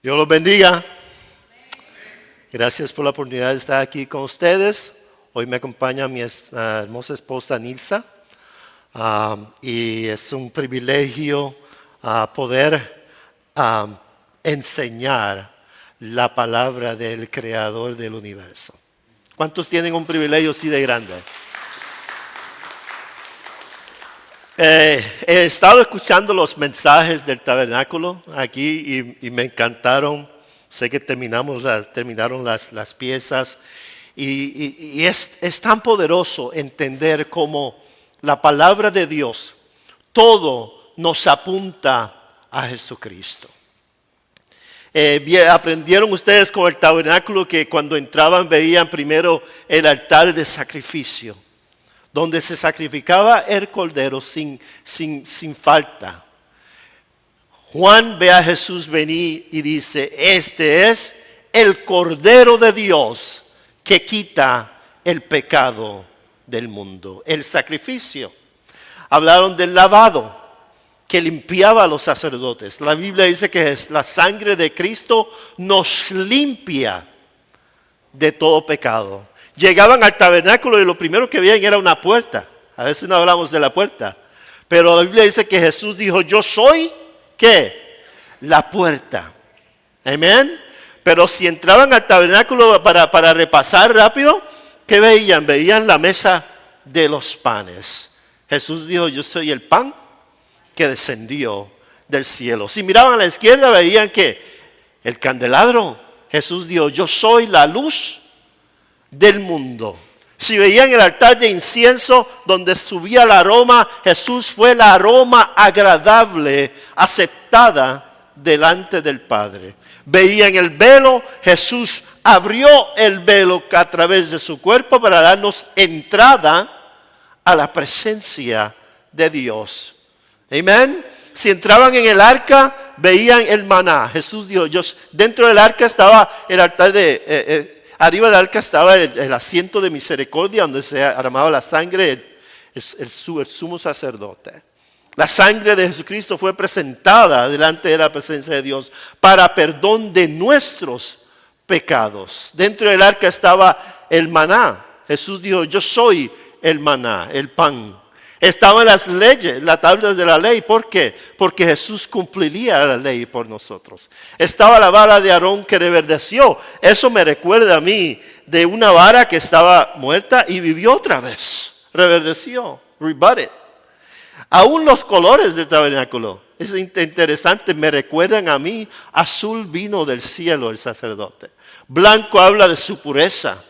Dios los bendiga. Gracias por la oportunidad de estar aquí con ustedes. Hoy me acompaña mi hermosa esposa Nilsa. Y es un privilegio poder enseñar la palabra del Creador del universo. ¿Cuántos tienen un privilegio así de grande? He estado escuchando los mensajes del tabernáculo aquí y me encantaron. Sé que terminaron las piezas y es tan poderoso entender cómo la palabra de Dios, todo nos apunta a Jesucristo. Aprendieron ustedes con el tabernáculo que cuando entraban veían primero el altar de sacrificio, donde se sacrificaba el cordero sin falta. Juan ve a Jesús venir y dice, este es el Cordero de Dios que quita el pecado del mundo. El sacrificio. Hablaron del lavado que limpiaba a los sacerdotes. La Biblia dice que la sangre de Cristo nos limpia de todo pecado. Llegaban al tabernáculo y lo primero que veían era una puerta. A veces no hablamos de la puerta. Pero la Biblia dice que Jesús dijo, yo soy, ¿qué? La puerta. Amén. Pero si entraban al tabernáculo para repasar rápido, ¿qué veían? Veían la mesa de los panes. Jesús dijo, yo soy el pan que descendió del cielo. Si miraban a la izquierda, veían que el candelabro. Jesús dijo, yo soy la luz del mundo. Si veían el altar de incienso donde subía el aroma, Jesús fue el aroma agradable, aceptada delante del Padre. Veían el velo, Jesús abrió el velo a través de su cuerpo para darnos entrada a la presencia de Dios. Amén. Si entraban en el arca, veían el maná. Jesús dijo, dentro del arca estaba el altar arriba del arca estaba el asiento de misericordia donde se derramaba la sangre, el sumo sacerdote. La sangre de Jesucristo fue presentada delante de la presencia de Dios para perdón de nuestros pecados. Dentro del arca estaba el maná. Jesús dijo, yo soy el maná, el pan. Estaban las leyes, las tablas de la ley. ¿Por qué? Porque Jesús cumpliría la ley por nosotros. Estaba la vara de Aarón que reverdeció. Eso me recuerda a mí de una vara que estaba muerta y vivió otra vez. Reverdeció, rebutted. Aún los colores del tabernáculo, es interesante, me recuerdan a mí. Azul vino del cielo el sacerdote. Blanco habla de su pureza.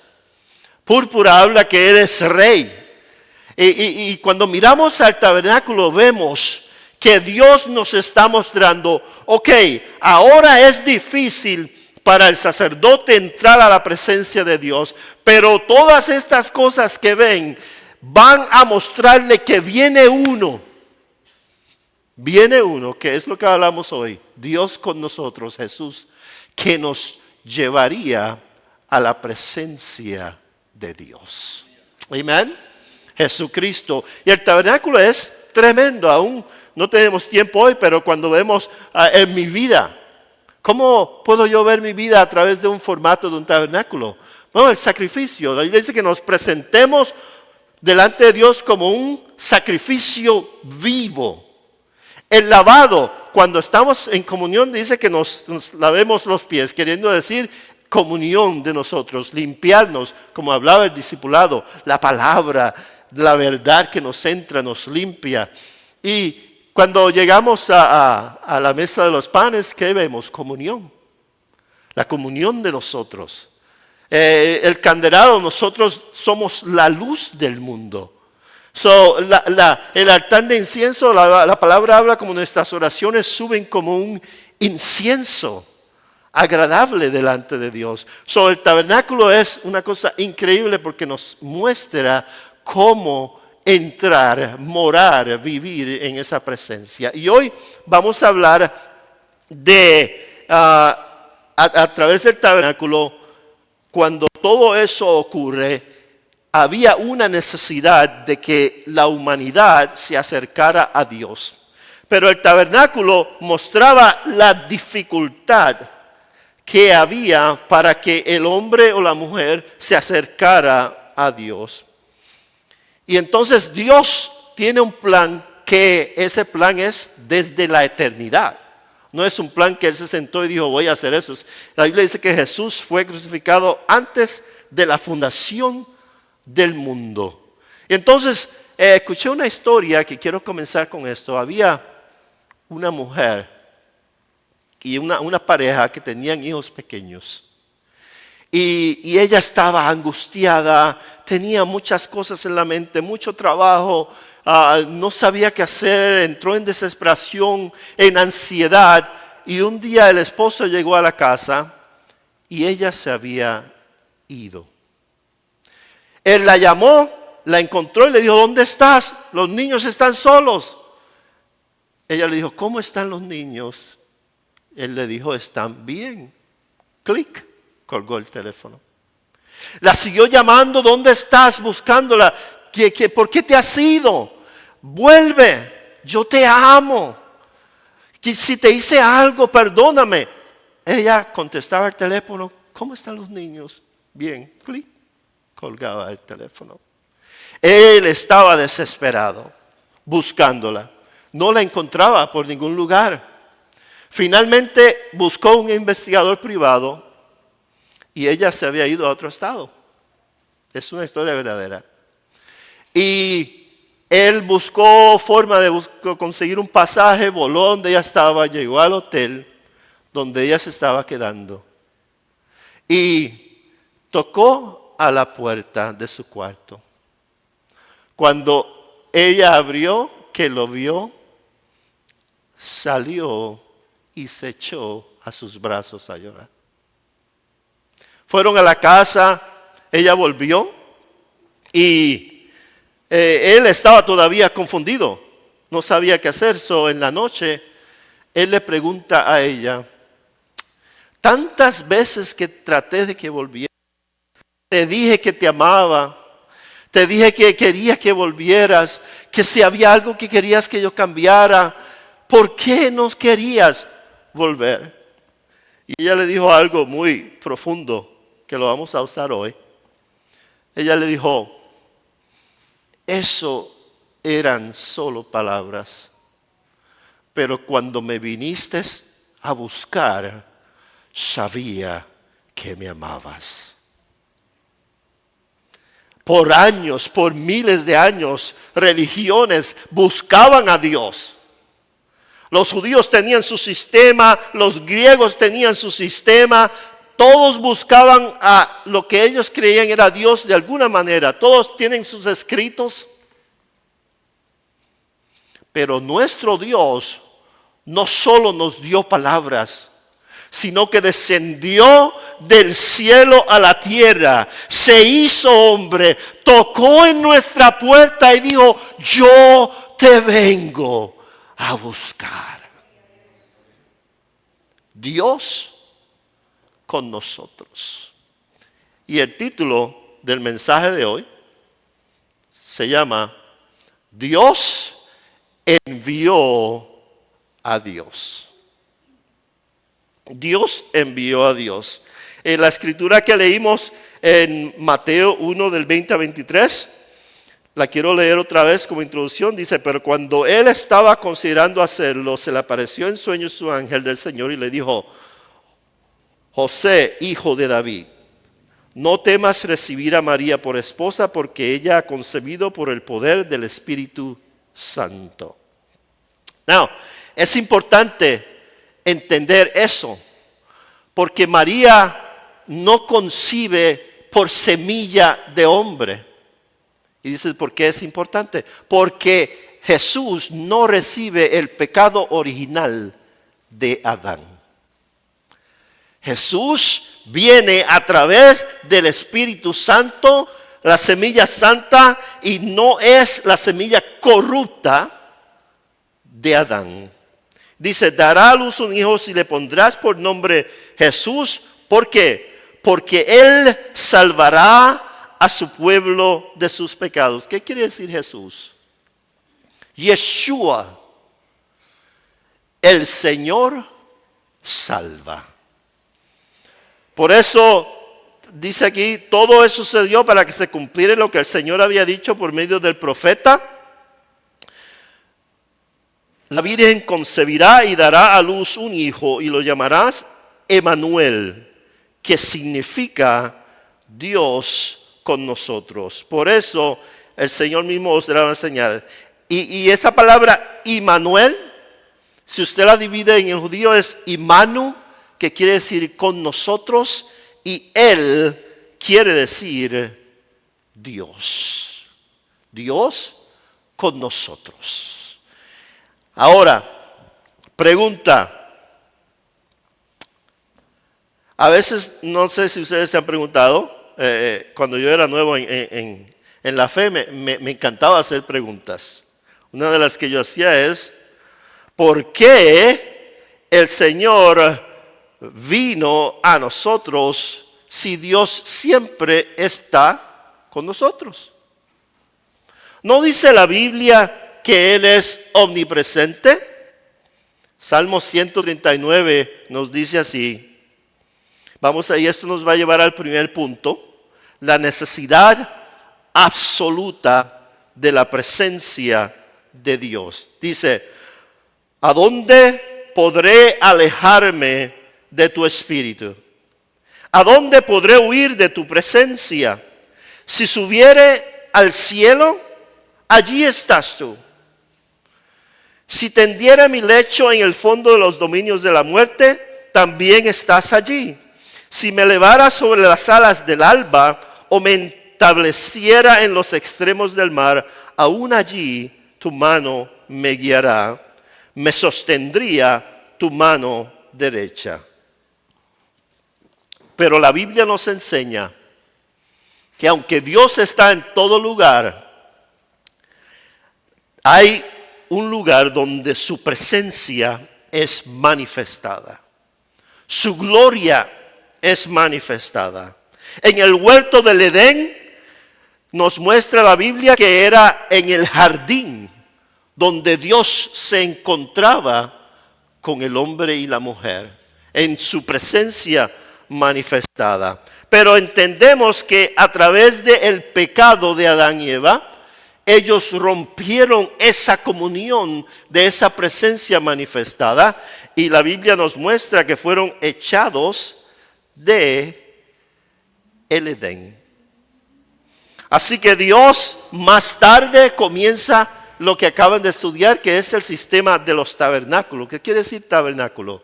Púrpura habla que eres rey. Y cuando miramos al tabernáculo vemos que Dios nos está mostrando, ok, ahora es difícil para el sacerdote entrar a la presencia de Dios, pero todas estas cosas que ven van a mostrarle que viene uno, que es lo que hablamos hoy, Dios con nosotros, Jesús, que nos llevaría a la presencia de Dios. Amén. Jesucristo. Y el tabernáculo es tremendo. Aún no tenemos tiempo hoy, pero cuando vemos en mi vida, ¿cómo puedo yo ver mi vida a través de un formato de un tabernáculo? Bueno, el sacrificio. La Biblia dice que nos presentemos delante de Dios como un sacrificio vivo. El lavado, cuando estamos en comunión, dice que nos lavemos los pies, queriendo decir comunión de nosotros, limpiarnos, como hablaba el discipulado, la palabra, la verdad que nos entra, nos limpia. Y cuando llegamos a la mesa de los panes, ¿qué vemos? Comunión. La comunión de nosotros. El candelabro, nosotros somos la luz del mundo. El altar de incienso, la palabra habla como nuestras oraciones suben como un incienso agradable delante de Dios. El tabernáculo es una cosa increíble porque nos muestra cómo entrar, morar, vivir en esa presencia. Y hoy vamos a hablar de, a través del tabernáculo, cuando todo eso ocurre, había una necesidad de que la humanidad se acercara a Dios. Pero el tabernáculo mostraba la dificultad que había para que el hombre o la mujer se acercara a Dios. Y entonces Dios tiene un plan, que ese plan es desde la eternidad. No es un plan que Él se sentó y dijo, voy a hacer eso. La Biblia dice que Jesús fue crucificado antes de la fundación del mundo. Y entonces escuché una historia que quiero comenzar con esto. Había una mujer y una pareja que tenían hijos pequeños. Y ella estaba angustiada, tenía muchas cosas en la mente, mucho trabajo, no sabía qué hacer, entró en desesperación, en ansiedad. Y un día el esposo llegó a la casa y ella se había ido. Él la llamó, la encontró y le dijo, ¿dónde estás? Los niños están solos. Ella le dijo, ¿cómo están los niños? Él le dijo, están bien. Clic. Colgó el teléfono. La siguió llamando, ¿dónde estás? Buscándola. ¿Por qué te has ido? Vuelve, yo te amo. Que si te hice algo, perdóname. Ella contestaba el teléfono, ¿cómo están los niños? Bien, clic, colgaba el teléfono. Él estaba desesperado, buscándola. No la encontraba por ningún lugar. Finalmente buscó un investigador privado. Y ella se había ido a otro estado. Es una historia verdadera. Y él buscó forma de conseguir un pasaje, voló donde ella estaba, llegó al hotel donde ella se estaba quedando. Y tocó a la puerta de su cuarto. Cuando ella abrió, que lo vio, salió y se echó a sus brazos a llorar. Fueron a la casa, ella volvió y él estaba todavía confundido, no sabía qué hacer. En la noche, él le pregunta a ella, tantas veces que traté de que volviera, te dije que te amaba, te dije que quería que volvieras, que si había algo que querías que yo cambiara, ¿por qué no querías volver? Y ella le dijo algo muy profundo, que lo vamos a usar hoy. Ella le dijo, eso eran solo palabras, pero cuando me viniste a buscar, sabía que me amabas. Por años, por miles de años, religiones buscaban a Dios. Los judíos tenían su sistema, los griegos tenían su sistema. Todos buscaban a lo que ellos creían era Dios de alguna manera. Todos tienen sus escritos. Pero nuestro Dios no solo nos dio palabras, sino que descendió del cielo a la tierra, se hizo hombre, tocó en nuestra puerta y dijo, yo te vengo a buscar. Dios con nosotros. Y el título del mensaje de hoy se llama Dios envió a Dios. Dios envió a Dios. En la escritura que leímos en Mateo 1 del 20 a 23, la quiero leer otra vez como introducción. Dice, pero cuando él estaba considerando hacerlo, se le apareció en sueños su ángel del Señor y le dijo, José, hijo de David, no temas recibir a María por esposa, porque ella ha concebido por el poder del Espíritu Santo. Now, es importante entender eso, porque María no concibe por semilla de hombre. Y dices, ¿por qué es importante? Porque Jesús no recibe el pecado original de Adán. Jesús viene a través del Espíritu Santo, la semilla santa, y no es la semilla corrupta de Adán. Dice, dará a luz un hijo y le pondrás por nombre Jesús. ¿Por qué? Porque él salvará a su pueblo de sus pecados. ¿Qué quiere decir Jesús? Yeshua, el Señor salva. Por eso dice aquí, todo eso sucedió para que se cumpliera lo que el Señor había dicho por medio del profeta. La Virgen concebirá y dará a luz un hijo y lo llamarás Emmanuel, que significa Dios con nosotros. Por eso el Señor mismo os dará una señal. Y esa palabra Emmanuel, si usted la divide en el judío, es Imanu, que quiere decir con nosotros, y él quiere decir Dios. Dios con nosotros. Ahora, pregunta. A veces, no sé si ustedes se han preguntado, cuando yo era nuevo en la fe, me encantaba hacer preguntas. Una de las que yo hacía es, ¿por qué el Señor vino a nosotros si Dios siempre está con nosotros? ¿No dice la Biblia que Él es omnipresente? Salmo 139 nos dice así. Vamos ahí, esto nos va a llevar al primer punto, la necesidad absoluta de la presencia de Dios. Dice, ¿a dónde podré alejarme de tu espíritu? ¿A dónde podré huir de tu presencia? Si subiere al cielo, allí estás tú. Si tendiera mi lecho en el fondo de los dominios de la muerte, también estás allí. Si me elevara sobre las alas del alba o me estableciera en los extremos del mar, aún allí tu mano me guiará, me sostendría tu mano derecha. Pero la Biblia nos enseña que aunque Dios está en todo lugar, hay un lugar donde su presencia es manifestada. Su gloria es manifestada. En el huerto del Edén nos muestra la Biblia que era en el jardín donde Dios se encontraba con el hombre y la mujer, en su presencia manifestada. Pero entendemos que a través del pecado de Adán y Eva, ellos rompieron esa comunión de esa presencia manifestada y la Biblia nos muestra que fueron echados de el Edén. Así que Dios más tarde comienza lo que acaban de estudiar, que es el sistema de los tabernáculos. ¿Qué quiere decir tabernáculo?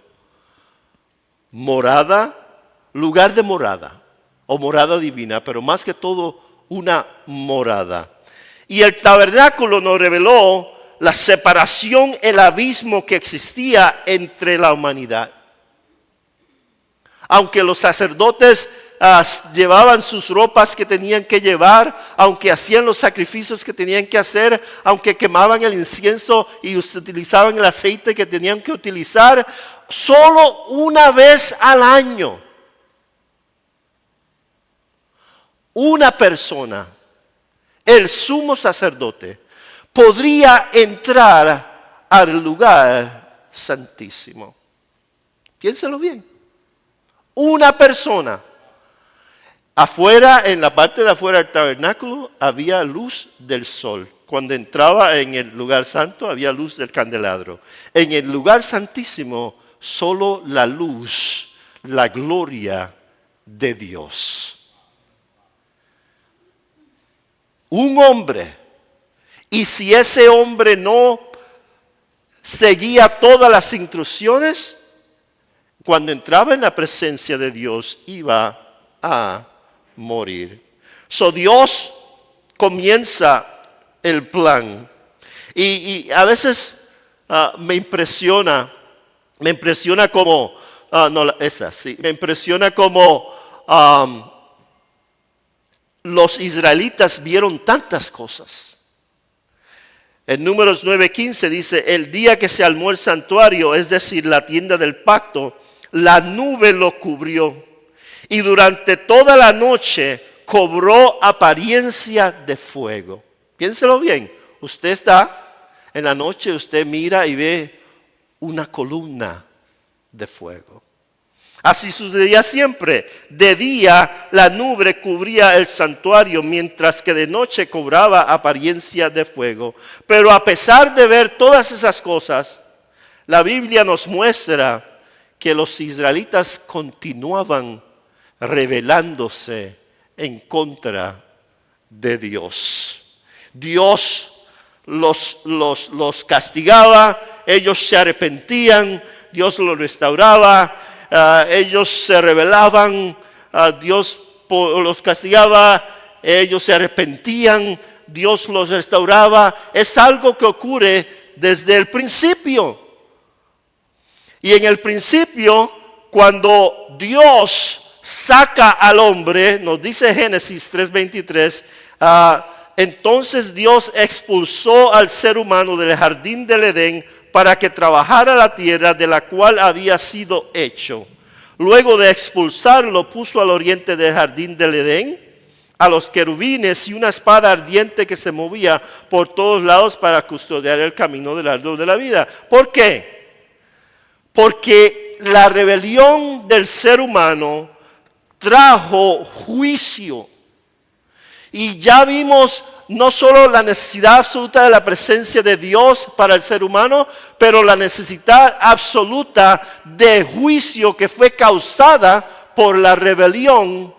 Morada, lugar de morada o morada divina, pero más que todo una morada. Y el tabernáculo nos reveló la separación, el abismo que existía entre la humanidad. Aunque los sacerdotes llevaban sus ropas que tenían que llevar, aunque hacían los sacrificios que tenían que hacer, aunque quemaban el incienso y utilizaban el aceite que tenían que utilizar, solo una vez al año, una persona, el sumo sacerdote, podría entrar al lugar santísimo. Piénselo bien. Una persona. Afuera, en la parte de afuera del tabernáculo, había luz del sol. Cuando entraba en el lugar santo, había luz del candelabro. En el lugar santísimo, solo la luz, la gloria de Dios. Un hombre, y si ese hombre no seguía todas las instrucciones, cuando entraba en la presencia de Dios iba a morir. So Dios comienza el plan. Y a veces me impresiona como, me impresiona como los israelitas vieron tantas cosas. En Números 9:15 dice, el día que se armó el santuario, es decir, la tienda del pacto, la nube lo cubrió y durante toda la noche cobró apariencia de fuego. Piénselo bien, usted está en la noche, usted mira y ve una columna de fuego. Así sucedía siempre. De día la nube cubría el santuario, mientras que de noche cobraba apariencia de fuego. Pero a pesar de ver todas esas cosas, la Biblia nos muestra que los israelitas continuaban rebelándose en contra de Dios. Dios los castigaba, ellos se arrepentían, Dios los restauraba, ellos se rebelaban, Dios los castigaba, ellos se arrepentían, Dios los restauraba. Es algo que ocurre desde el principio. Y en el principio, cuando Dios saca al hombre, nos dice Génesis 3:23, entonces Dios expulsó al ser humano del jardín del Edén para que trabajara la tierra de la cual había sido hecho. Luego de expulsarlo, puso al oriente del jardín del Edén a los querubines y una espada ardiente que se movía por todos lados para custodiar el camino del árbol de la vida. ¿Por qué? Porque la rebelión del ser humano trajo juicio. Y ya vimos no solo la necesidad absoluta de la presencia de Dios para el ser humano, pero la necesidad absoluta de juicio que fue causada por la rebelión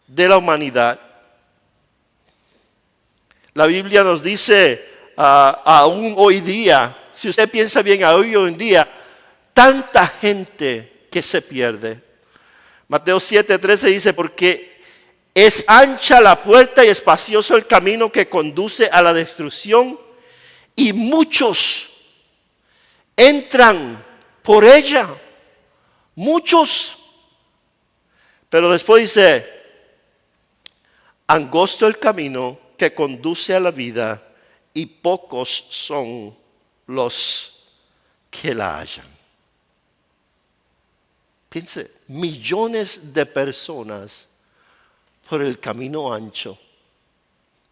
de la humanidad. La Biblia nos dice, aún hoy día, si usted piensa bien, hoy en día, tanta gente que se pierde. Mateo 7:13 dice, porque es ancha la puerta y espacioso el camino que conduce a la destrucción, y muchos entran por ella. Muchos. Pero después dice, angosto el camino que conduce a la vida, y pocos son los que la hallan. Piense, millones de personas por el camino ancho.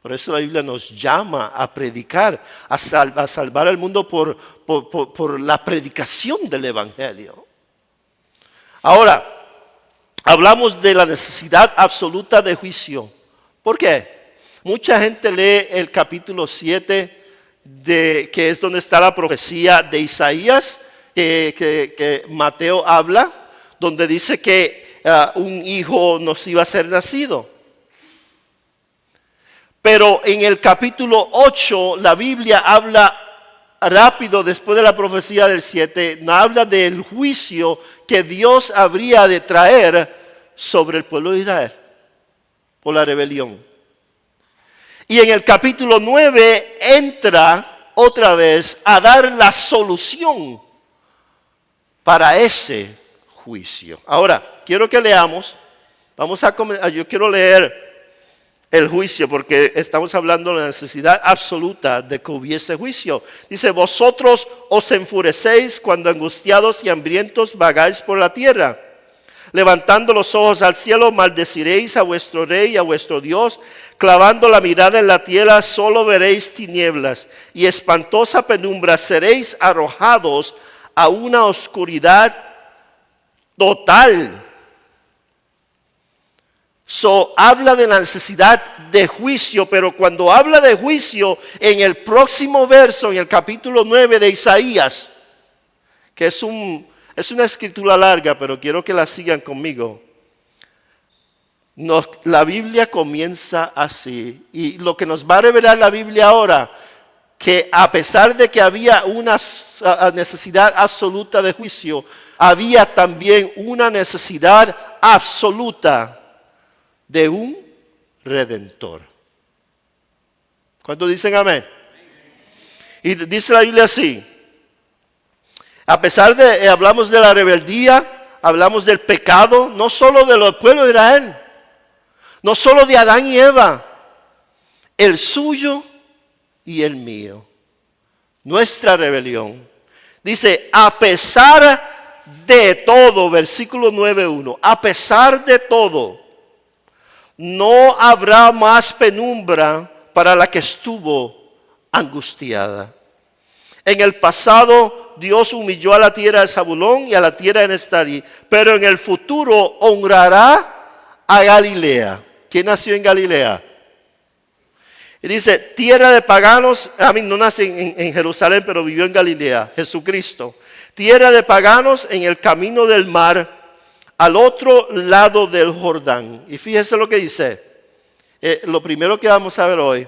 Por eso la Biblia nos llama a predicar, a salvar al mundo por la predicación del Evangelio. Ahora, hablamos de la necesidad absoluta de juicio. ¿Por qué? Mucha gente lee el capítulo 7, que es donde está la profecía de Isaías, que Mateo habla, donde dice que un hijo nos iba a ser nacido. Pero en el capítulo 8 la Biblia habla rápido después de la profecía del 7, habla del juicio que Dios habría de traer sobre el pueblo de Israel por la rebelión. Y en el capítulo 9 entra otra vez a dar la solución para ese juicio. Ahora, quiero que leamos, yo quiero leer el juicio porque estamos hablando de la necesidad absoluta de que hubiese juicio. Dice, vosotros os enfurecéis cuando angustiados y hambrientos vagáis por la tierra. Levantando los ojos al cielo, maldeciréis a vuestro rey y a vuestro Dios. Clavando la mirada en la tierra, solo veréis tinieblas y espantosa penumbra. Seréis arrojados a una oscuridad total. Habla de la necesidad de juicio, pero cuando habla de juicio, en el próximo verso, en el capítulo 9 de Isaías, que es una escritura larga, pero quiero que la sigan conmigo. La Biblia comienza así, y lo que nos va a revelar la Biblia ahora, que a pesar de que había una necesidad absoluta de juicio, había también una necesidad absoluta de un redentor. ¿Cuántos dicen amén? Y dice la Biblia así, a pesar de, hablamos de la rebeldía, hablamos del pecado, no solo del pueblo de Israel, no solo de Adán y Eva, el suyo y el mío, nuestra rebelión. Dice, a pesar de todo, versículo 9:1, a pesar de todo, no habrá más penumbra para la que estuvo angustiada. En el pasado Dios humilló a la tierra de Zabulón y a la tierra de Neftalí, pero en el futuro honrará a Galilea. ¿Quién nació en Galilea? Y dice, tierra de paganos, no nace en Jerusalén, pero vivió en Galilea, Jesucristo. Tierra de paganos en el camino del mar, al otro lado del Jordán. Y fíjese lo que dice, lo primero que vamos a ver hoy.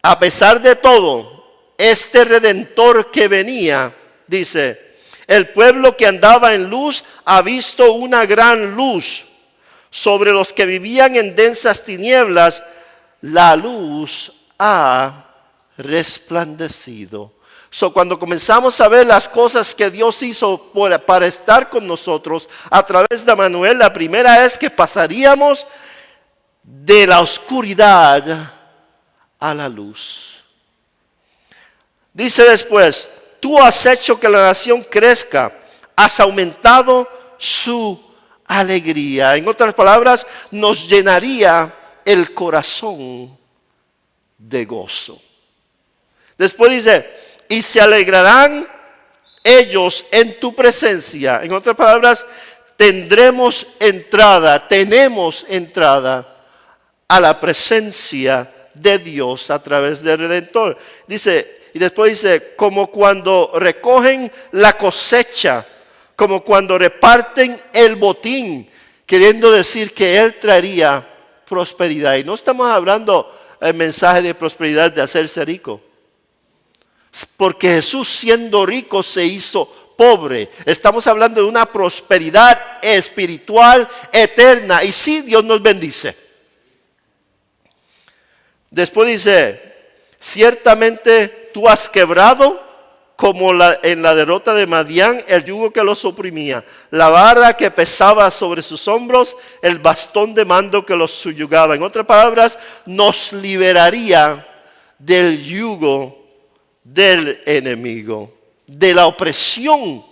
A pesar de todo, este Redentor que venía, dice, el pueblo que andaba en luz ha visto una gran luz. Sobre los que vivían en densas tinieblas, la luz ha resplandecido. Cuando comenzamos a ver las cosas que Dios hizo para estar con nosotros a través de Emmanuel, la primera es que pasaríamos de la oscuridad a la luz. Dice después, tú has hecho que la nación crezca, has aumentado su alegría. En otras palabras, nos llenaría el corazón de gozo. Después dice, y se alegrarán ellos en tu presencia. En otras palabras, tenemos entrada a la presencia de Dios a través del Redentor. Dice, y después dice, como cuando recogen la cosecha, como cuando reparten el botín, queriendo decir que Él traería prosperidad. Y no estamos hablando el mensaje de prosperidad de hacerse rico, porque Jesús siendo rico se hizo pobre. Estamos hablando de una prosperidad espiritual eterna. Y sí, Dios nos bendice. Después dice, ciertamente tú has quebrado como en la derrota de Madián el yugo que los oprimía, la vara que pesaba sobre sus hombros, el bastón de mando que los subyugaba. En otras palabras, nos liberaría del yugo del enemigo, de la opresión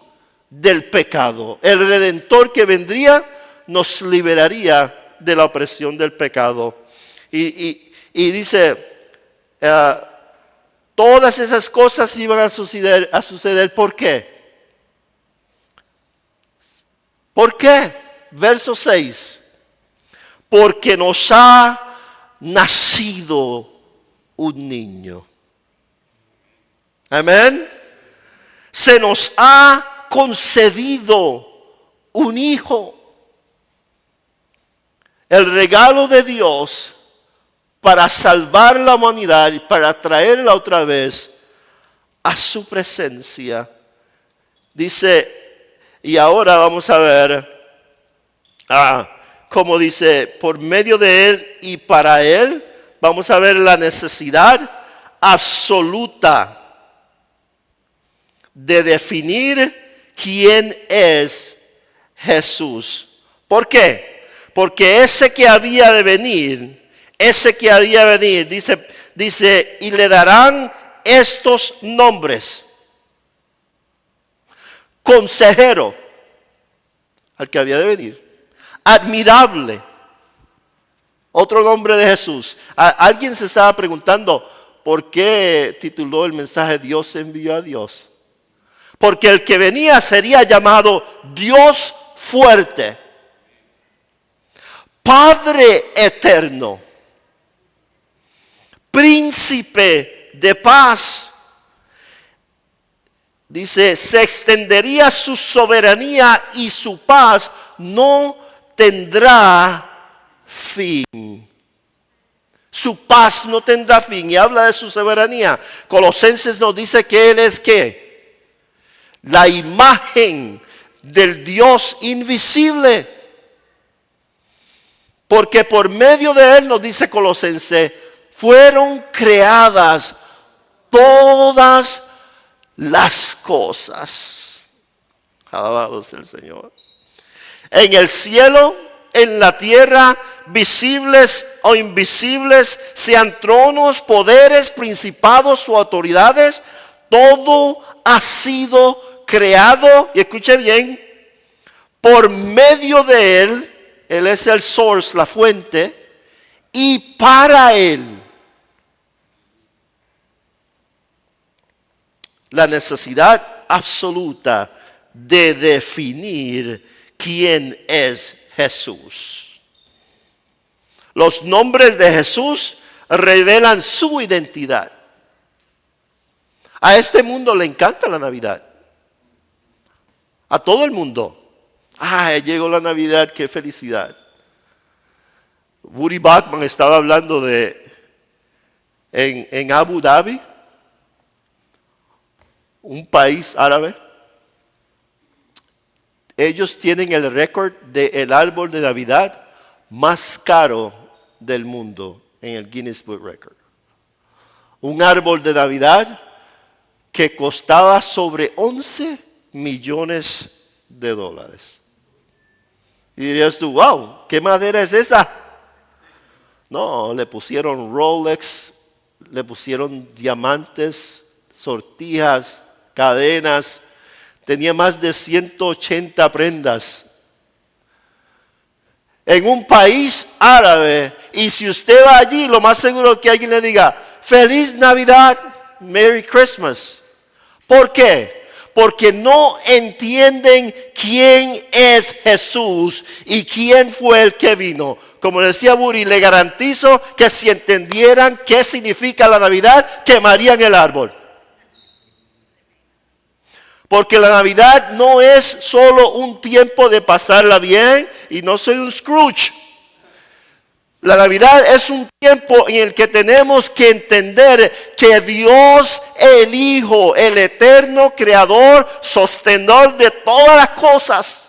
del pecado. El Redentor que vendría nos liberaría de la opresión del pecado. Y dice, todas esas cosas iban a suceder. ¿Por qué? ¿Por qué? Verso 6. Porque nos ha nacido un niño. Amén. Se nos ha concedido un hijo. El regalo de Dios para salvar la humanidad y para traerla otra vez a su presencia. Dice, y ahora vamos a ver, como dice, por medio de Él y para Él, vamos a ver la necesidad absoluta de definir quién es Jesús. ¿Por qué? Porque ese que había de venir, dice, y le darán estos nombres. Consejero, al que había de venir. Admirable, otro nombre de Jesús. Alguien se estaba preguntando, ¿por qué tituló el mensaje Dios envió a Dios? Porque el que venía sería llamado Dios fuerte, Padre eterno, Príncipe de paz. Dice, se extendería su soberanía y su paz no tendrá fin. Su paz no tendrá fin. Y habla de su soberanía. Colosenses nos dice que Él es ¿qué? La imagen del Dios invisible. Porque por medio de Él, nos dice Colosenses, fueron creadas todas las cosas. Alabado sea el Señor. En el cielo, en la tierra, visibles o invisibles, sean tronos, poderes, principados o autoridades, todo ha sido creado, y escuche bien, por medio de Él. Él es el source, la fuente, y para Él. La necesidad absoluta de definir quién es Jesús. Los nombres de Jesús revelan su identidad. A este mundo le encanta la Navidad. A todo el mundo. Llegó la Navidad, qué felicidad. Woody Bachman estaba hablando en Abu Dhabi, un país árabe. Ellos tienen el récord del árbol de Navidad más caro del mundo en el Guinness Book Record. Un árbol de Navidad que costaba sobre 11 millones de dólares. Y dirías tú, wow, ¿qué madera es esa? No, le pusieron Rolex, le pusieron diamantes, sortijas, cadenas. Tenía más de 180 prendas. En un país árabe. Y si usted va allí, lo más seguro es que alguien le diga, Feliz Navidad, Merry Christmas. ¿Por qué? Porque no entienden quién es Jesús y quién fue el que vino. Como decía Buri, le garantizo que si entendieran qué significa la Navidad, quemarían el árbol. Porque la Navidad no es solo un tiempo de pasarla bien, y no soy un Scrooge. La Navidad es un tiempo en el que tenemos que entender que Dios, el Hijo, el eterno creador, sostenedor de todas las cosas,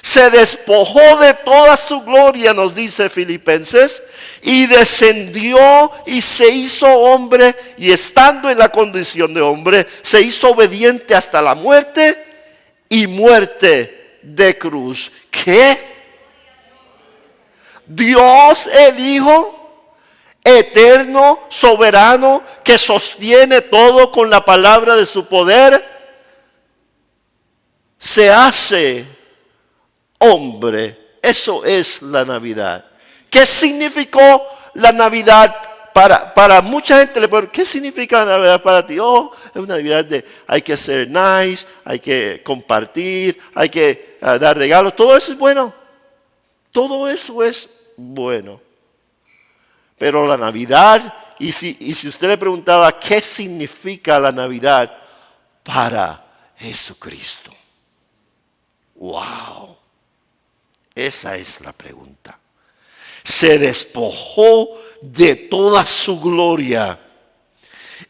se despojó de toda su gloria, nos dice Filipenses, y descendió y se hizo hombre, y estando en la condición de hombre, se hizo obediente hasta la muerte y muerte de cruz. ¿Qué? Dios el Hijo, eterno, soberano, que sostiene todo con la palabra de su poder, se hace hombre. Eso es la Navidad. ¿Qué significó la Navidad para mucha gente? ¿Qué significa la Navidad para ti? Es una Navidad de hay que ser nice, hay que compartir, hay que dar regalos. Todo eso es bueno. Todo eso es bueno. Pero la Navidad, y si usted le preguntaba qué significa la Navidad para Jesucristo. Wow. Esa es la pregunta. Se despojó de toda su gloria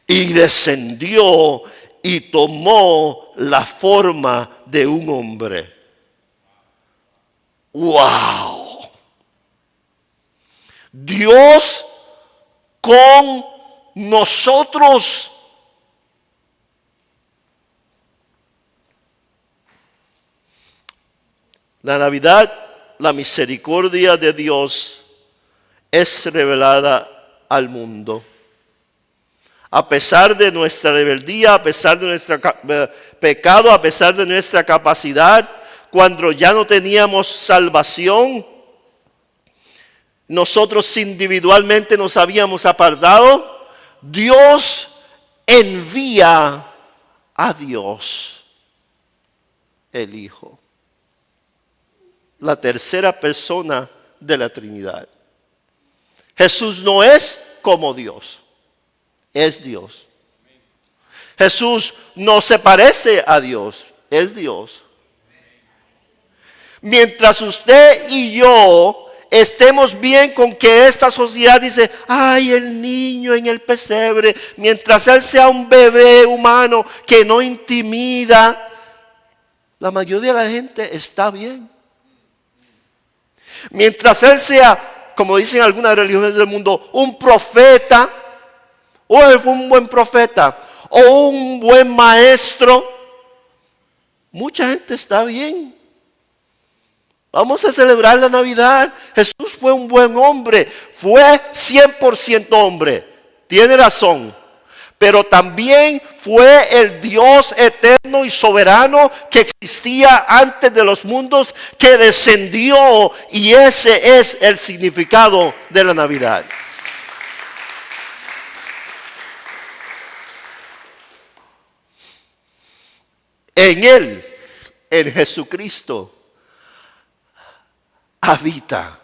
y descendió y tomó la forma de un hombre. ¡Wow! Dios con nosotros. La Navidad, la misericordia de Dios es revelada al mundo. A pesar de nuestra rebeldía, a pesar de nuestro pecado, a pesar de nuestra capacidad, cuando ya no teníamos salvación, nosotros individualmente nos habíamos apartado, Dios envía a Dios, el Hijo, la tercera persona de la Trinidad. Jesús no es como Dios, es Dios. Jesús no se parece a Dios, es Dios. Mientras usted y yo estemos bien con que esta sociedad dice, ay, el niño en el pesebre, mientras él sea un bebé humano que no intimida, la mayoría de la gente está bien. Mientras él sea, como dicen algunas religiones del mundo, un profeta, o él fue un buen profeta, o un buen maestro, mucha gente está bien. Vamos a celebrar la Navidad. Jesús fue un buen hombre, fue 100% hombre, tiene razón. Pero también fue el Dios eterno y soberano que existía antes de los mundos, que descendió, y ese es el significado de la Navidad. En Él, en Jesucristo, habita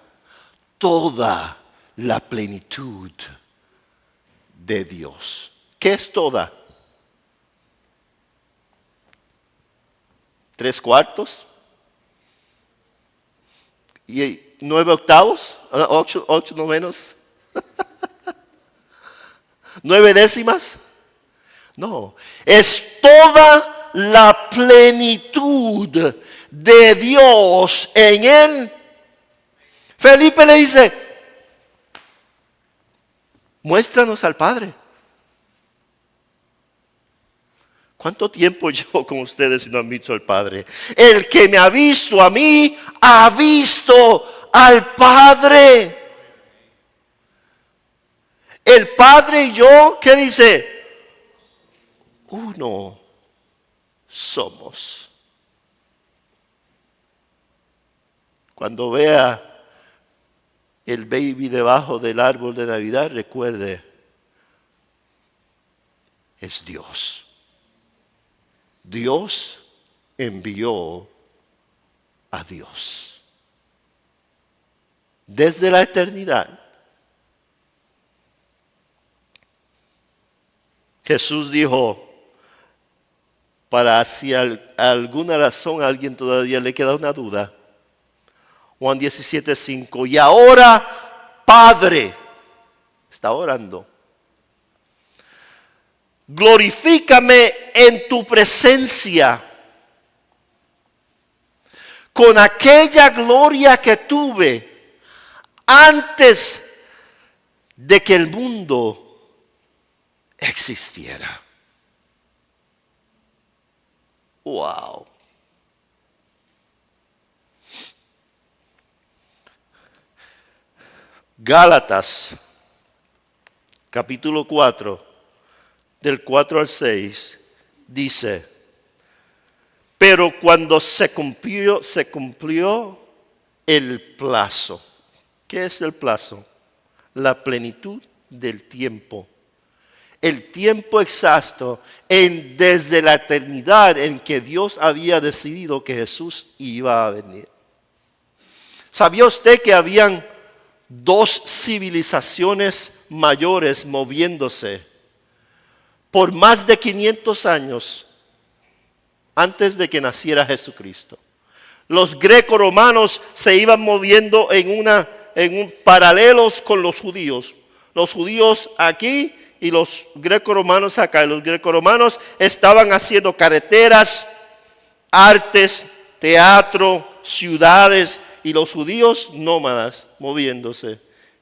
toda la plenitud de Dios. ¿Qué es toda? ¿3/4? ¿Y 9/8? ¿8/9? ¿9/10? No, es toda la plenitud de Dios en Él. Felipe le dice, muéstranos al Padre. ¿Cuánto tiempo llevo con ustedes y no han visto al Padre? El que me ha visto a mí, ha visto al Padre. El Padre y yo, ¿qué dice? Uno somos. Cuando vea el baby debajo del árbol de Navidad, recuerde, es Dios. Dios envió a Dios. Desde la eternidad, Jesús dijo, para si alguna razón a alguien todavía le queda una duda, Juan 17:5, y ahora, Padre, está orando, glorifícame en tu presencia con aquella gloria que tuve antes de que el mundo existiera. Wow. Gálatas, capítulo 4, del 4 al 6, dice, pero cuando se cumplió el plazo. ¿Qué es el plazo? La plenitud del tiempo. El tiempo exacto desde la eternidad en que Dios había decidido que Jesús iba a venir. ¿Sabía usted que habían 2 civilizaciones mayores moviéndose por más de 500 años antes de que naciera Jesucristo? Los greco-romanos se iban moviendo paralelos con los judíos. Los judíos aquí y los greco-romanos acá. Y los greco-romanos estaban haciendo carreteras, artes, teatro, ciudades, y los judíos nómadas moviéndose.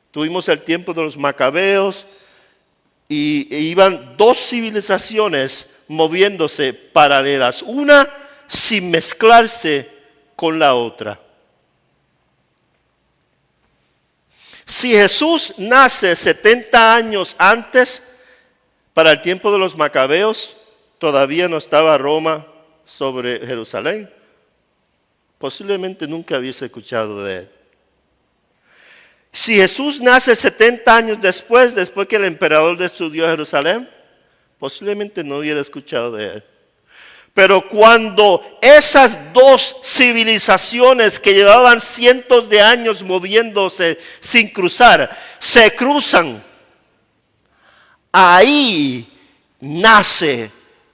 Tuvimos el tiempo de los macabeos y iban 2 civilizaciones moviéndose paralelas, una sin mezclarse con la otra. Si Jesús nace 70 años antes, para el tiempo de los macabeos, todavía no estaba Roma sobre Jerusalén. Posiblemente nunca hubiese escuchado de él. Si Jesús nace 70 años después que el emperador destruyó Jerusalén, posiblemente no hubiera escuchado de él. Pero cuando esas 2 civilizaciones que llevaban cientos de años moviéndose sin cruzar, se cruzan, ahí nace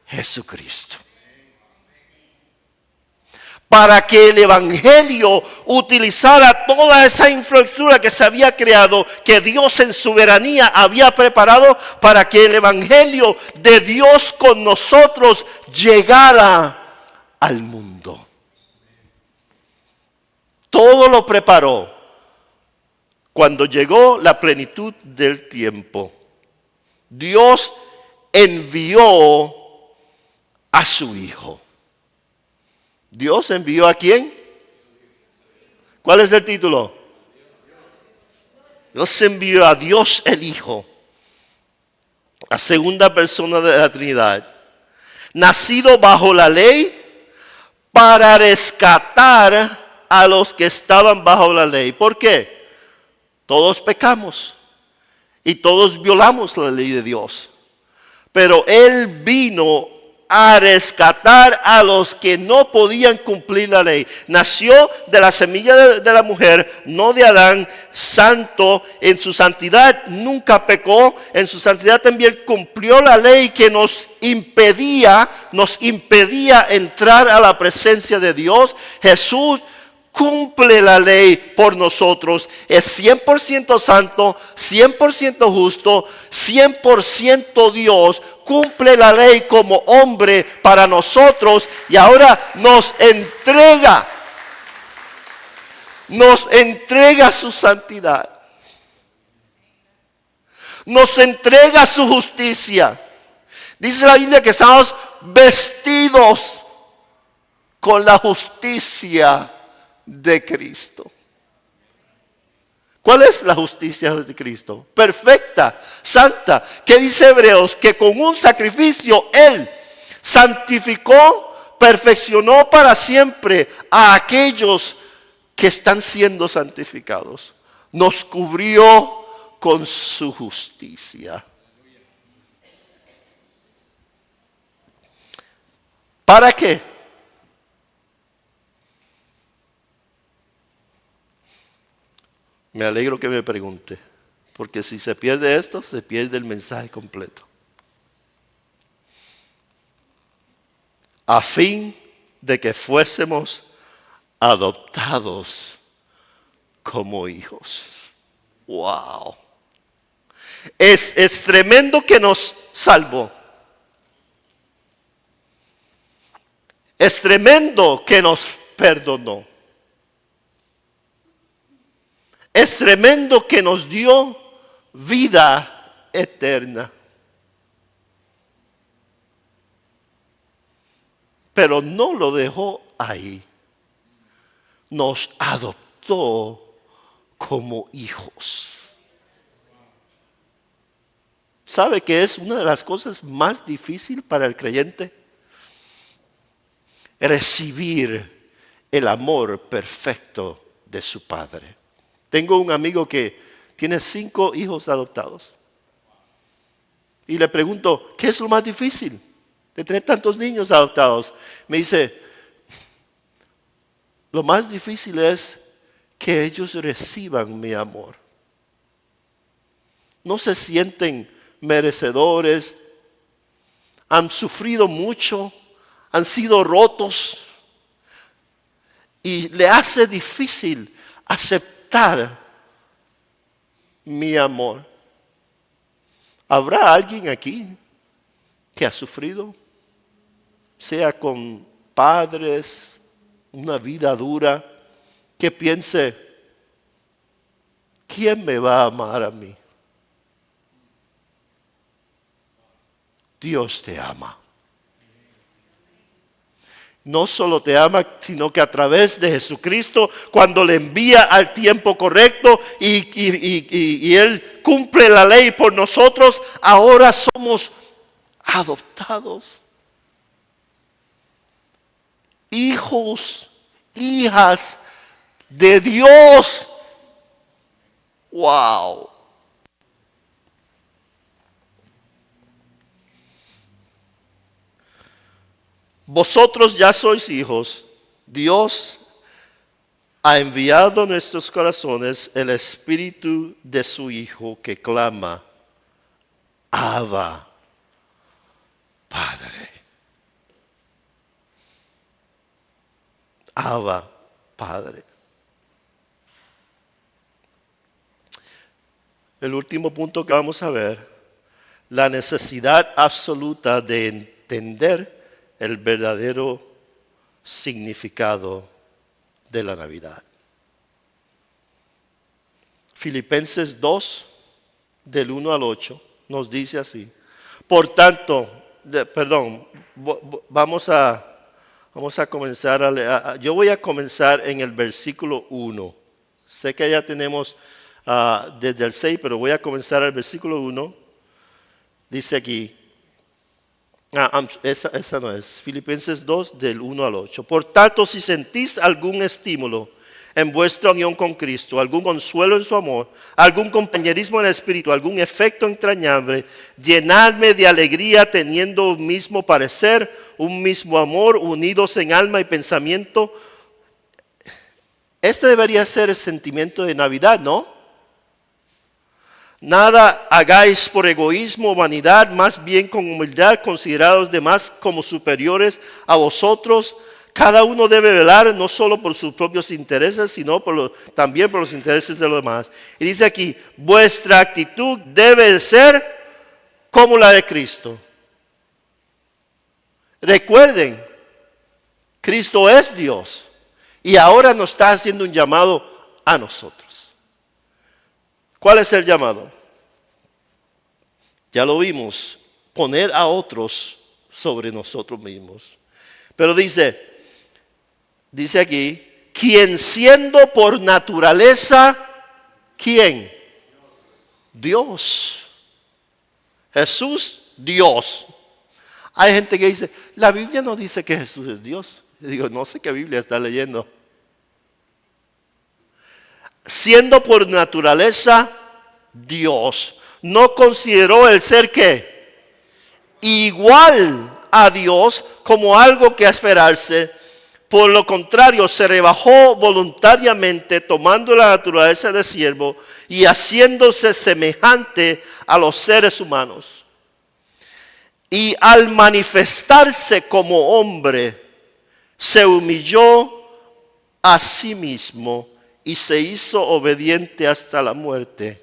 Jesucristo. Para que el Evangelio utilizara toda esa infraestructura que se había creado, que Dios en soberanía había preparado para que el Evangelio de Dios con nosotros llegara al mundo. Todo lo preparó cuando llegó la plenitud del tiempo. Dios envió a su Hijo. ¿Dios envió a quién? ¿Cuál es el título? Dios envió a Dios el Hijo, la segunda persona de la Trinidad, nacido bajo la ley para rescatar a los que estaban bajo la ley. ¿Por qué? Todos pecamos y todos violamos la ley de Dios. Pero Él vino a rescatar a los que no podían cumplir la ley. Nació de la semilla de la mujer, no de Adán, santo en su santidad, nunca pecó, en su santidad también cumplió la ley que nos impedía entrar a la presencia de Dios. Jesús cumple la ley por nosotros, es 100% santo, 100% justo, 100% Dios, cumple la ley como hombre para nosotros y ahora nos entrega su santidad, nos entrega su justicia. Dice la Biblia que estamos vestidos con la justicia de Cristo. ¿Cuál es la justicia de Cristo? Perfecta, santa. ¿Qué dice Hebreos? Que con un sacrificio Él santificó, perfeccionó para siempre a aquellos que están siendo santificados. Nos cubrió con su justicia. ¿Para qué? Me alegro que me pregunte, porque si se pierde esto, se pierde el mensaje completo. A fin de que fuésemos adoptados como hijos. Wow. Es tremendo que nos salvó. Es tremendo que nos perdonó. Es tremendo que nos dio vida eterna. Pero no lo dejó ahí. Nos adoptó como hijos. ¿Sabe que es una de las cosas más difíciles para el creyente? Recibir el amor perfecto de su Padre. Tengo un amigo que tiene 5 hijos adoptados. Y le pregunto, ¿qué es lo más difícil de tener tantos niños adoptados? Me dice, lo más difícil es que ellos reciban mi amor. No se sienten merecedores, han sufrido mucho, han sido rotos y le hace difícil aceptar mi amor. ¿Habrá alguien aquí que ha sufrido? Sea con padres, una vida dura, que piense, ¿quién me va a amar a mí? Dios te ama. No solo te ama, sino que a través de Jesucristo, cuando le envía al tiempo correcto y Él cumple la ley por nosotros, ahora somos adoptados. Hijos, hijas de Dios. Wow. Vosotros ya sois hijos. Dios ha enviado a nuestros corazones el espíritu de su Hijo que clama, Abba, Padre. Abba, Padre. El último punto que vamos a ver, la necesidad absoluta de entender el verdadero significado de la Navidad. Filipenses 2, del 1 al 8, nos dice así. Por tanto, vamos a comenzar a leer. Yo voy a comenzar en el versículo 1. Sé que ya tenemos desde el 6, pero voy a comenzar el versículo 1. Dice aquí. Esa no es. Filipenses 2, del 1 al 8. Por tanto, si sentís algún estímulo en vuestra unión con Cristo, algún consuelo en su amor, algún compañerismo en el Espíritu, algún efecto entrañable, llenadme de alegría teniendo un mismo parecer, un mismo amor, unidos en alma y pensamiento. Este debería ser el sentimiento de Navidad, ¿no? Nada hagáis por egoísmo o vanidad, más bien con humildad, considerados demás como superiores a vosotros. Cada uno debe velar no solo por sus propios intereses, sino también por los intereses de los demás. Y dice aquí, vuestra actitud debe ser como la de Cristo. Recuerden, Cristo es Dios y ahora nos está haciendo un llamado a nosotros. ¿Cuál es el llamado? Ya lo vimos, poner a otros sobre nosotros mismos. Pero dice aquí, quien siendo por naturaleza, ¿quién? Dios. Jesús, Dios. Hay gente que dice, la Biblia no dice que Jesús es Dios. Yo digo, no sé qué Biblia está leyendo. Siendo por naturaleza Dios, no consideró el ser ¿qué? Igual a Dios como algo que esperarse. Por lo contrario, se rebajó voluntariamente, tomando la naturaleza de siervo y haciéndose semejante a los seres humanos. Y al manifestarse como hombre, se humilló a sí mismo y se hizo obediente hasta la muerte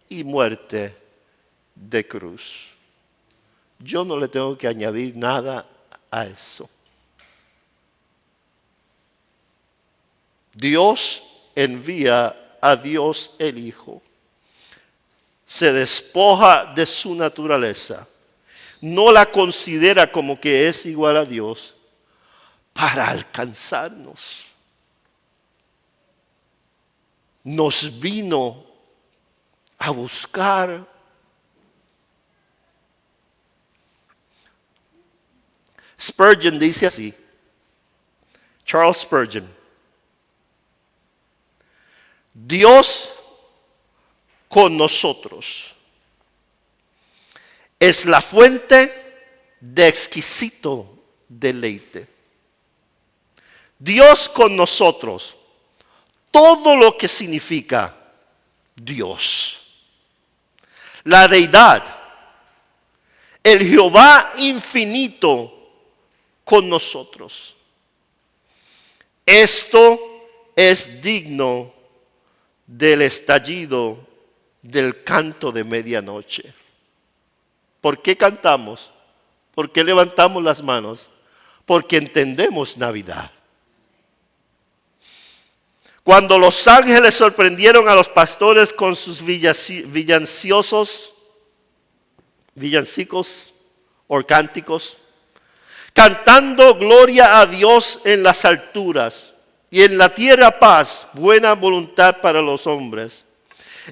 y muerte de cruz. Yo no le tengo que añadir nada a eso. Dios envía a Dios el Hijo. Se despoja de su naturaleza. No la considera como que es igual a Dios para alcanzarnos. Nos vino a buscar. Spurgeon dice así, Charles Spurgeon, Dios con nosotros es la fuente de exquisito deleite. Dios con nosotros, todo lo que significa Dios. La deidad, el Jehová infinito con nosotros. Esto es digno del estallido del canto de medianoche. ¿Por qué cantamos? ¿Por qué levantamos las manos? Porque entendemos Navidad. Cuando los ángeles sorprendieron a los pastores con sus villancicos o cánticos, cantando gloria a Dios en las alturas y en la tierra paz, buena voluntad para los hombres.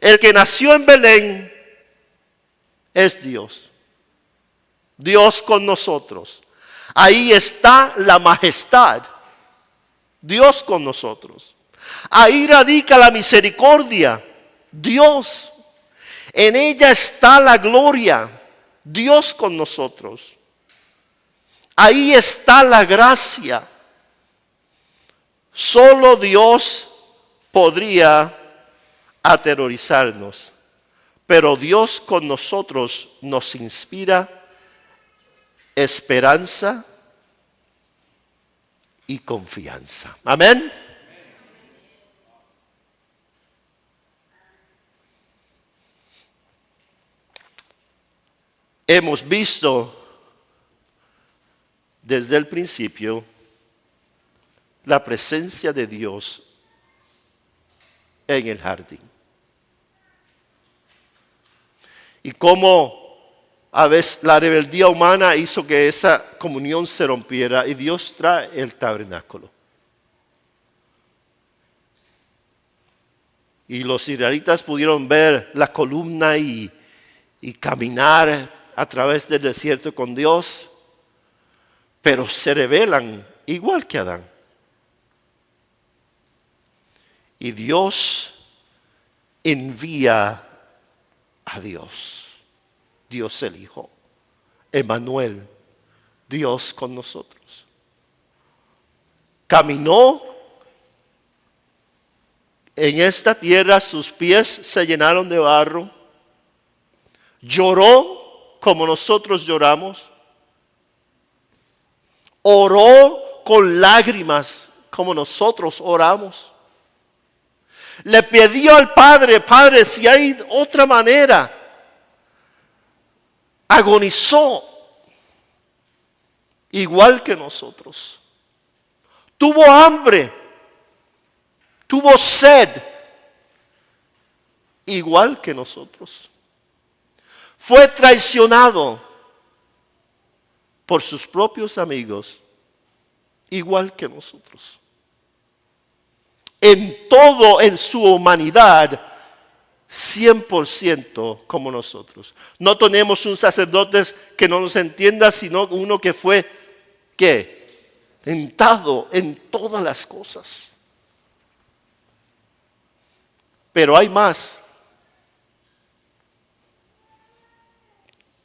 El que nació en Belén es Dios. Dios con nosotros. Ahí está la majestad. Dios con nosotros. Ahí radica la misericordia. Dios. En ella está la gloria. Dios con nosotros. Ahí está la gracia. Solo Dios podría aterrorizarnos, pero Dios con nosotros nos inspira esperanza y confianza. Amén. Hemos visto desde el principio la presencia de Dios en el jardín. Y cómo a veces la rebeldía humana hizo que esa comunión se rompiera y Dios trae el tabernáculo. Y los israelitas pudieron ver la columna y caminar a través del desierto con Dios, pero se rebelan igual que Adán. Y Dios envía a Dios. Dios el Hijo. Emmanuel, Dios con nosotros. Caminó en esta tierra, sus pies se llenaron de barro. Lloró como nosotros lloramos. Oró con lágrimas como nosotros oramos. Le pidió al Padre, Padre, si hay otra manera. Agonizó igual que nosotros. Tuvo hambre, tuvo sed, igual que nosotros. Fue traicionado por sus propios amigos, igual que nosotros. En todo, en su humanidad, 100% como nosotros. No tenemos un sacerdote que no nos entienda, sino uno que fue, ¿qué? Tentado en todas las cosas. Pero hay más.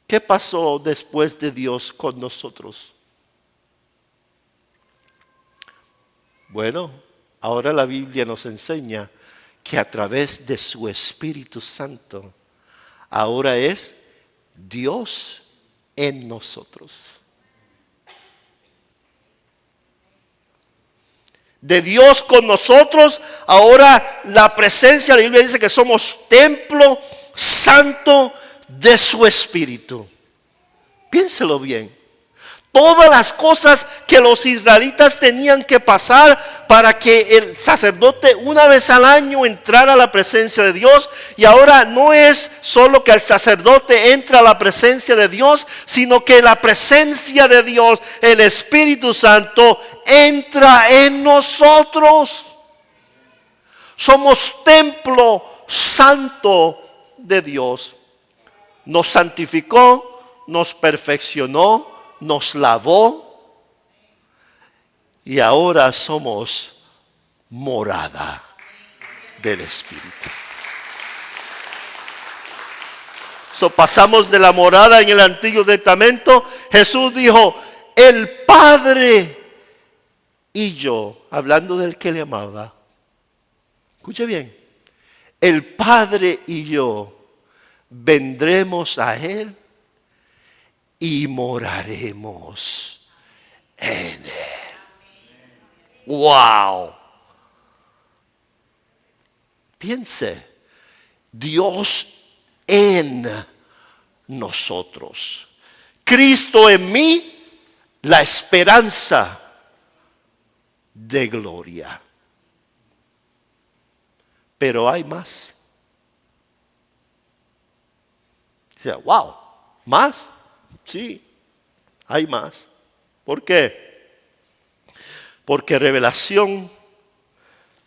¿Qué pasó después de Dios con nosotros? Bueno, ahora la Biblia nos enseña que a través de su Espíritu Santo, ahora es Dios en nosotros. De Dios con nosotros, ahora la presencia, la Biblia dice que somos templo santo de su Espíritu. Piénselo bien. Todas las cosas que los israelitas tenían que pasar para que el sacerdote una vez al año entrara a la presencia de Dios. Y ahora no es solo que el sacerdote entra a la presencia de Dios, sino que la presencia de Dios, el Espíritu Santo, entra en nosotros. Somos templo santo de Dios. Nos santificó, nos perfeccionó, nos lavó y ahora somos morada del Espíritu. Pasamos de la morada en el Antiguo Testamento. Jesús dijo, el Padre y yo, hablando del que le amaba. Escuche bien, el Padre y yo vendremos a Él y moraremos en Él. ¡Wow! Piense, Dios en nosotros. Cristo en mí, la esperanza de gloria. Pero hay más. O sea, wow, ¿más? Sí, hay más. ¿Por qué? Porque Revelación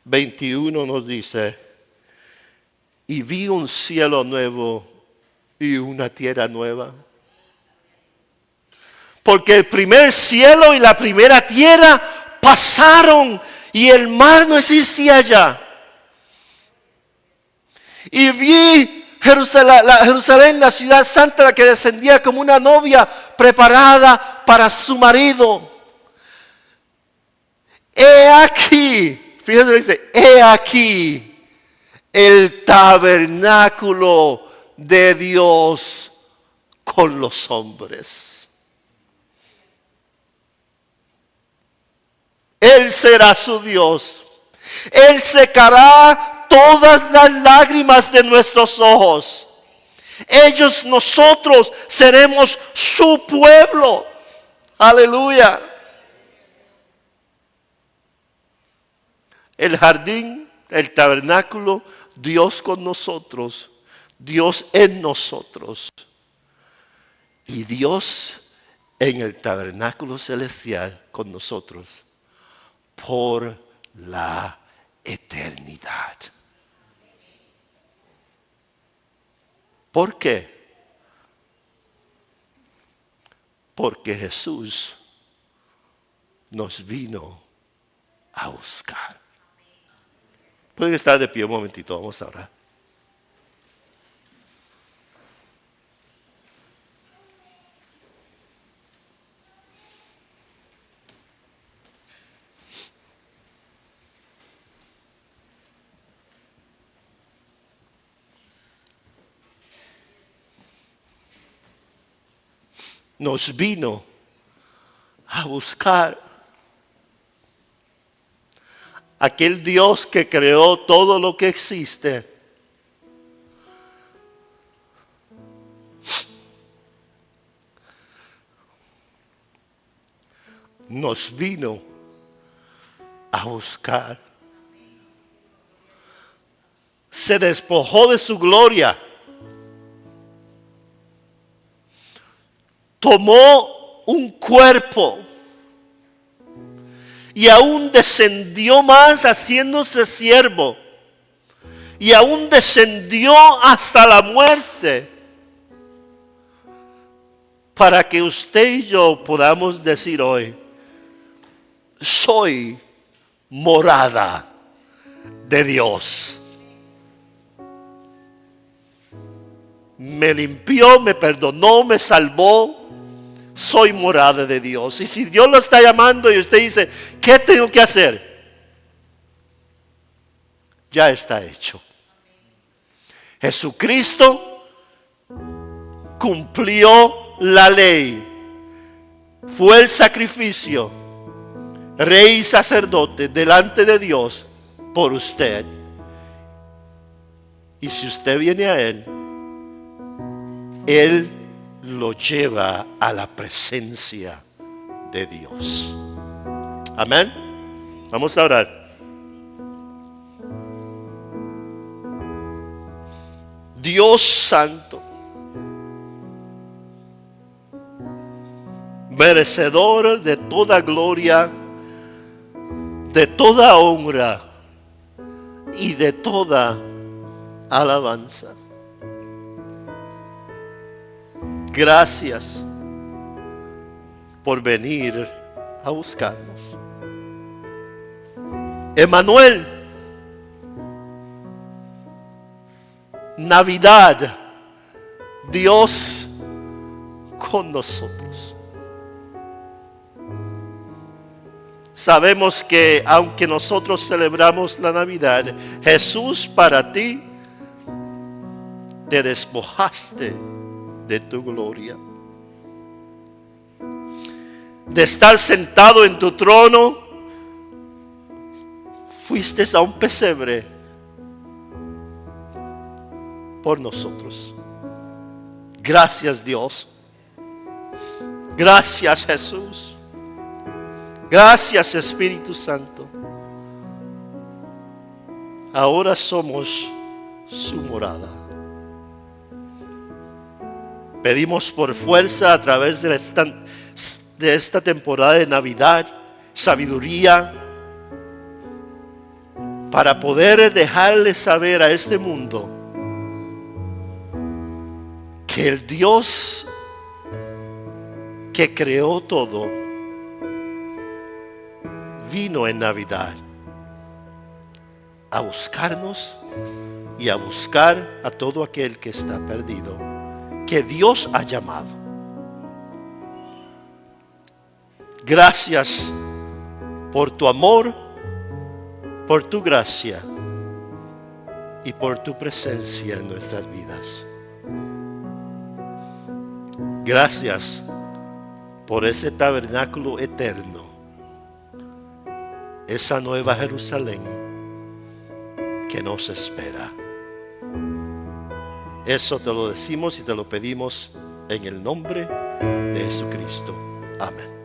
21 nos dice, y vi un cielo nuevo y una tierra nueva. Porque el primer cielo y la primera tierra pasaron y el mar no existía ya. Y vi Jerusalén, la ciudad santa, la que descendía como una novia preparada para su marido. He aquí, fíjense, dice, he aquí el tabernáculo de Dios con los hombres. Él será su Dios. Él secará todas las lágrimas de nuestros ojos. Nosotros seremos su pueblo. Aleluya. El jardín, el tabernáculo, Dios con nosotros, Dios en nosotros. Y Dios en el tabernáculo celestial con nosotros por la eternidad. ¿Por qué? Porque Jesús nos vino a buscar. Pueden estar de pie un momentito, vamos a orar. Nos vino a buscar aquel Dios que creó todo lo que existe. Nos vino a buscar. Se despojó de su gloria. Tomó un cuerpo y aún descendió más haciéndose siervo y aún descendió hasta la muerte para que usted y yo podamos decir hoy: soy morada de Dios. Me limpió, me perdonó, me salvó. Soy morada de Dios. Y si Dios lo está llamando y usted dice: ¿qué tengo que hacer? Ya está hecho. Jesucristo cumplió la ley. Fue el sacrificio, rey y sacerdote delante de Dios por usted. Y si usted viene a Él, Él lo lleva a la presencia de Dios. Amén. Vamos a orar. Dios santo, merecedor de toda gloria, de toda honra y de toda alabanza. Gracias por venir a buscarnos. Emmanuel, Navidad, Dios con nosotros. Sabemos que aunque nosotros celebramos la Navidad, Jesús, para ti te despojaste de tu gloria, de estar sentado en tu trono, fuiste a un pesebre por nosotros. Gracias, Dios. Gracias, Jesús. Gracias, Espíritu Santo. Ahora somos su morada. Pedimos por fuerza a través de esta temporada de Navidad, sabiduría, para poder dejarle saber a este mundo que el Dios que creó todo vino en Navidad a buscarnos y a buscar a todo aquel que está perdido, que Dios ha llamado. Gracias por tu amor, por tu gracia y por tu presencia en nuestras vidas. Gracias por ese tabernáculo eterno, esa nueva Jerusalén que nos espera. Eso te lo decimos y te lo pedimos en el nombre de Jesucristo. Amén.